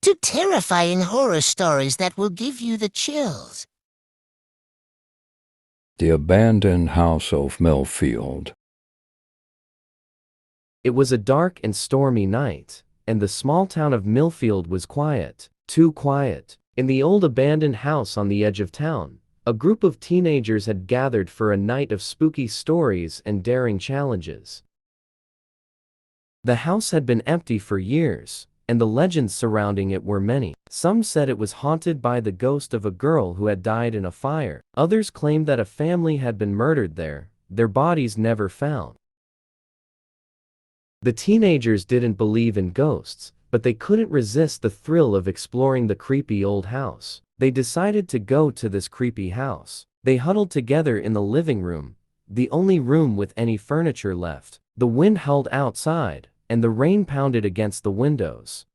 to terrifying horror stories that will give you the chills. The Abandoned House of Millfield. It was a dark and stormy night, and the small town of Millfield was quiet, too quiet. In the old abandoned house on the edge of town, a group of teenagers had gathered for a night of spooky stories and daring challenges. The house had been empty for years, and the legends surrounding it were many. Some said it was haunted by the ghost of a girl who had died in a fire. Others claimed that a family had been murdered there, their bodies never found. The teenagers didn't believe in ghosts, but they couldn't resist the thrill of exploring the creepy old house. They decided to go to this creepy house. They huddled together in the living room, the only room with any furniture left. The wind howled outside, and the rain pounded against the windows.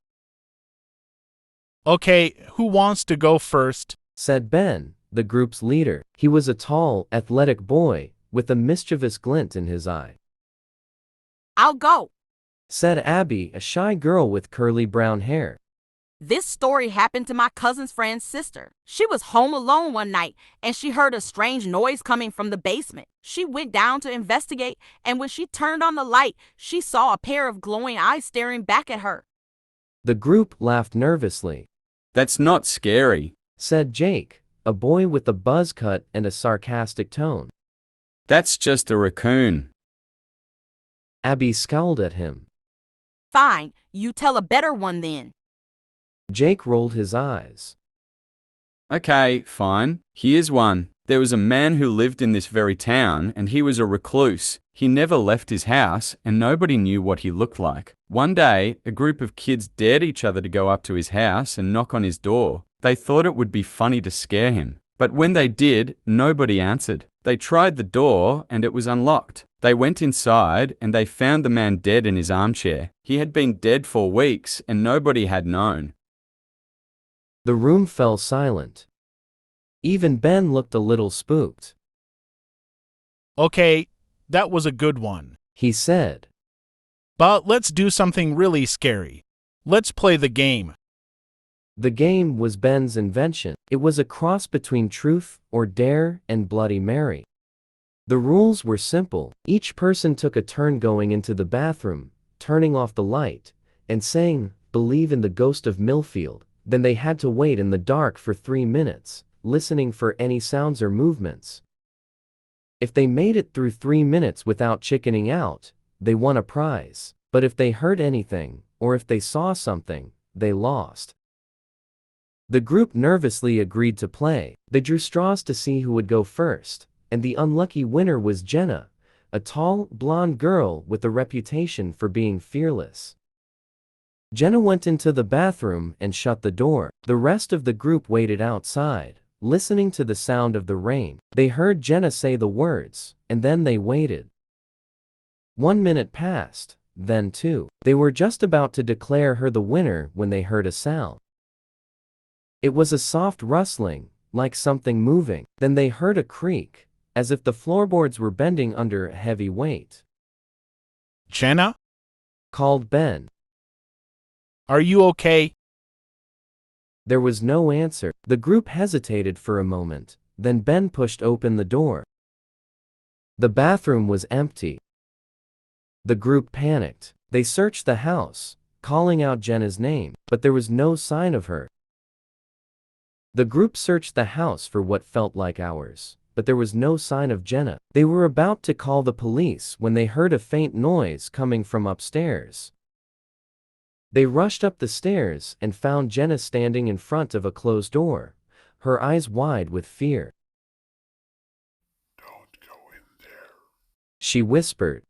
"Okay, who wants to go first?" said Ben, the group's leader. He was a tall, athletic boy, with a mischievous glint in his eye. "I'll go," said Abby, a shy girl with curly brown hair. "This story happened to my cousin's friend's sister. She was home alone one night, and she heard a strange noise coming from the basement. She went down to investigate, and when she turned on the light, she saw a pair of glowing eyes staring back at her." The group laughed nervously. "That's not scary," said Jake, a boy with a buzz cut and a sarcastic tone. "That's just a raccoon." Abby scowled at him. "Fine, you tell a better one then." Jake rolled his eyes. "Okay, fine. Here's one. There was a man who lived in this very town, and he was a recluse. He never left his house, and nobody knew what he looked like. One day, a group of kids dared each other to go up to his house and knock on his door. They thought it would be funny to scare him. But when they did, nobody answered. They tried the door, and it was unlocked. They went inside, and they found the man dead in his armchair. He had been dead for weeks, and nobody had known." The room fell silent. Even Ben looked a little spooked. "Okay, that was a good one," he said. "But let's do something really scary. Let's play the game." The game was Ben's invention. It was a cross between Truth or Dare and Bloody Mary. The rules were simple. Each person took a turn going into the bathroom, turning off the light, and saying, "Believe in the ghost of Millfield." Then they had to wait in the dark for 3 minutes, listening for any sounds or movements. If they made it through 3 minutes without chickening out, they won a prize. But if they heard anything, or if they saw something, they lost. The group nervously agreed to play. They drew straws to see who would go first, and the unlucky winner was Jenna, a tall, blonde girl with a reputation for being fearless. Jenna went into the bathroom and shut the door. The rest of the group waited outside, listening to the sound of the rain. They heard Jenna say the words, and then they waited. 1 minute passed, then 2. They were just about to declare her the winner when they heard a sound. It was a soft rustling, like something moving. Then they heard a creak, as if the floorboards were bending under a heavy weight. "Jenna? Called Ben. Are you okay?" There was no answer. The group hesitated for a moment, then Ben pushed open the door. The bathroom was empty. The group panicked. They searched the house, calling out Jenna's name, but there was no sign of her. The group searched the house for what felt like hours, but there was no sign of Jenna. They were about to call the police when they heard a faint noise coming from upstairs. They rushed up the stairs and found Jenna standing in front of a closed door, her eyes wide with fear. "Don't go in there," she whispered.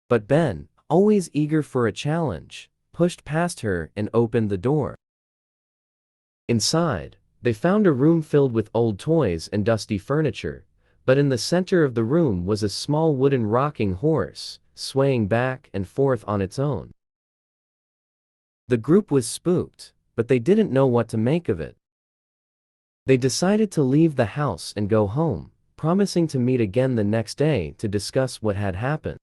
But Ben, always eager for a challenge, pushed past her and opened the door. Inside, they found a room filled with old toys and dusty furniture, but in the center of the room was a small wooden rocking horse, swaying back and forth on its own. The group was spooked, but they didn't know what to make of it. They decided to leave the house and go home, promising to meet again the next day to discuss what had happened.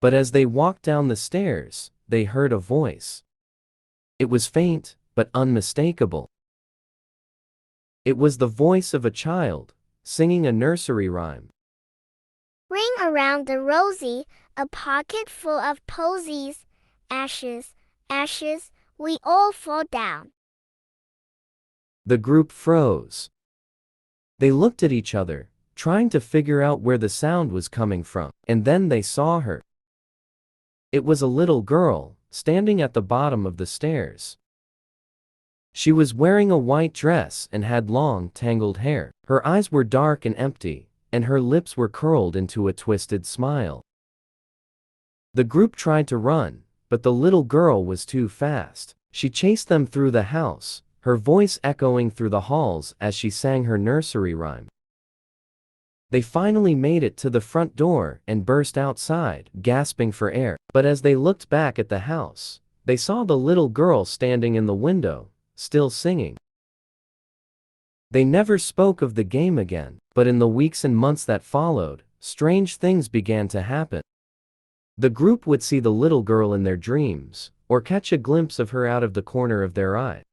But as they walked down the stairs, they heard a voice. It was faint, but unmistakable. It was the voice of a child, singing a nursery rhyme. Ring around the rosy, a pocket full of posies. Ashes, ashes, we all fall down. The group froze. They looked at each other, trying to figure out where the sound was coming from, and then they saw her. It was a little girl, standing at the bottom of the stairs. She was wearing a white dress and had long, tangled hair. Her eyes were dark and empty, and her lips were curled into a twisted smile. The group tried to run, but the little girl was too fast. She chased them through the house, her voice echoing through the halls as she sang her nursery rhyme. They finally made it to the front door and burst outside, gasping for air. But as they looked back at the house, they saw the little girl standing in the window, still singing. They never spoke of the game again, but in the weeks and months that followed, strange things began to happen. The group would see the little girl in their dreams, or catch a glimpse of her out of the corner of their eye.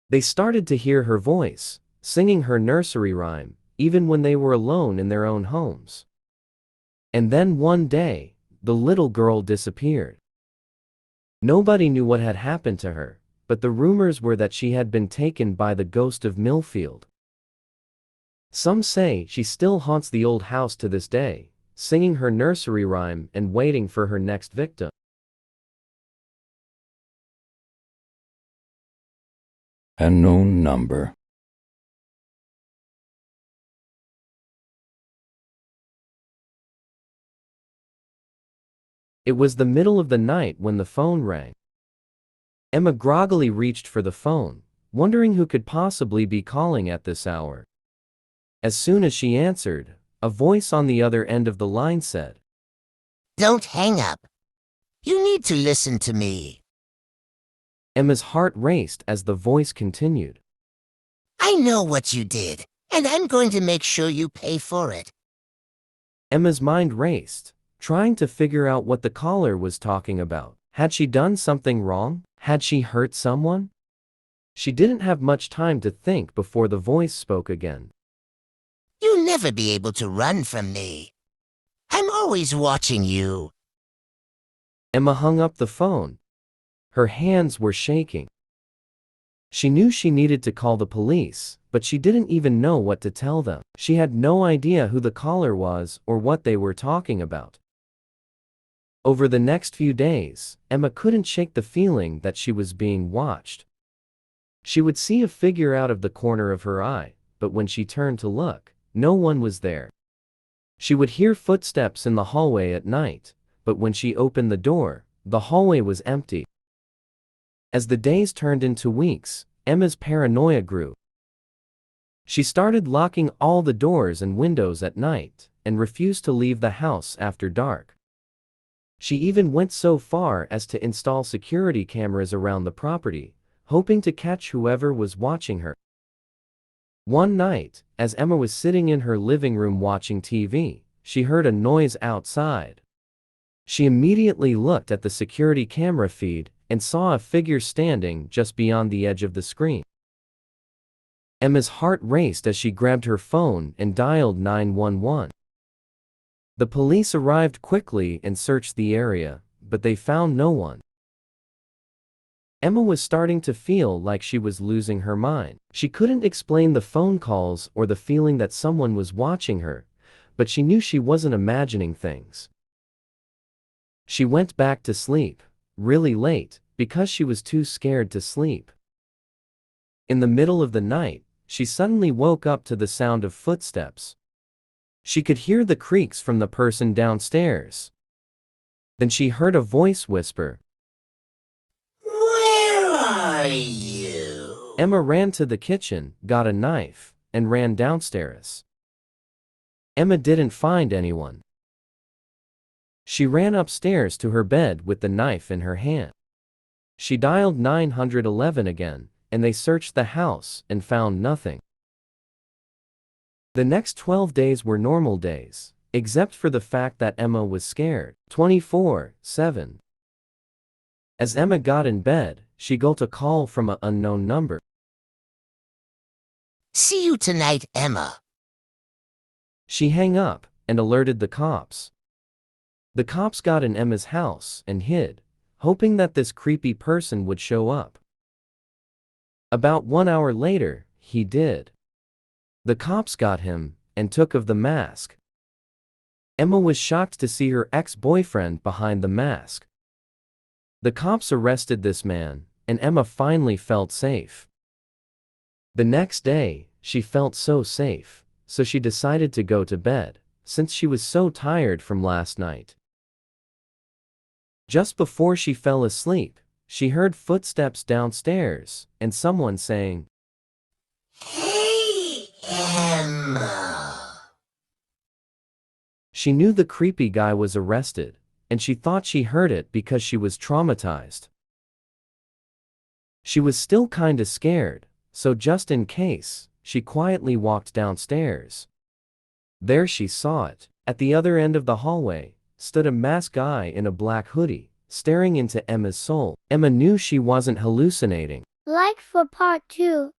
They started to hear her voice, singing her nursery rhyme, even when they were alone in their own homes. And then one day, the little girl disappeared. Nobody knew what had happened to her, but the rumors were that she had been taken by the ghost of Millfield. Some say she still haunts the old house to this day, singing her nursery rhyme and waiting for her next victim. Unknown number. It was the middle of the night when the phone rang. Emma groggily reached for the phone, wondering who could possibly be calling at this hour. As soon as she answered, a voice on the other end of the line said, Don't hang up. You need to listen to me. Emma's heart raced as the voice continued. I know what you did, and I'm going to make sure you pay for it. Emma's mind raced, trying to figure out what the caller was talking about. Had she done something wrong? Had she hurt someone? She didn't have much time to think before the voice spoke again. You'll never be able to run from me. I'm always watching you. Emma hung up the phone. Her hands were shaking. She knew she needed to call the police, but she didn't even know what to tell them. She had no idea who the caller was or what they were talking about. Over the next few days, Emma couldn't shake the feeling that she was being watched. She would see a figure out of the corner of her eye, but when she turned to look, no one was there. She would hear footsteps in the hallway at night, but when she opened the door, the hallway was empty. As the days turned into weeks, Emma's paranoia grew. She started locking all the doors and windows at night, and refused to leave the house after dark. She even went so far as to install security cameras around the property, hoping to catch whoever was watching her. One night, as Emma was sitting in her living room watching TV, she heard a noise outside. She immediately looked at the security camera feed and saw a figure standing just beyond the edge of the screen. Emma's heart raced as she grabbed her phone and dialed 911. The police arrived quickly and searched the area, but they found no one. Emma was starting to feel like she was losing her mind. She couldn't explain the phone calls or the feeling that someone was watching her, but she knew she wasn't imagining things. She went back to sleep, really late, because she was too scared to sleep. In the middle of the night, she suddenly woke up to the sound of footsteps. She could hear the creaks from the person downstairs. Then she heard a voice whisper, Where are you? Emma ran to the kitchen, got a knife, and ran downstairs. Emma didn't find anyone. She ran upstairs to her bed with the knife in her hand. She dialed 911 again, and they searched the house and found nothing. The next 12 days were normal days, except for the fact that Emma was scared, 24/7. As Emma got in bed, she got a call from an unknown number. See you tonight, Emma. She hung up and alerted the cops. The cops got in Emma's house and hid, hoping that this creepy person would show up. About 1 hour later, he did. The cops got him and took off the mask. Emma was shocked to see her ex-boyfriend behind the mask. The cops arrested this man, and Emma finally felt safe. The next day, she felt so safe, so she decided to go to bed, since she was so tired from last night. Just before she fell asleep, she heard footsteps downstairs, and someone saying, Hey, Emma. She knew the creepy guy was arrested, and she thought she heard it because she was traumatized. She was still kinda scared, so just in case, she quietly walked downstairs. There she saw it. At the other end of the hallway, stood a masked guy in a black hoodie, staring into Emma's soul. Emma knew she wasn't hallucinating. Like for part 2.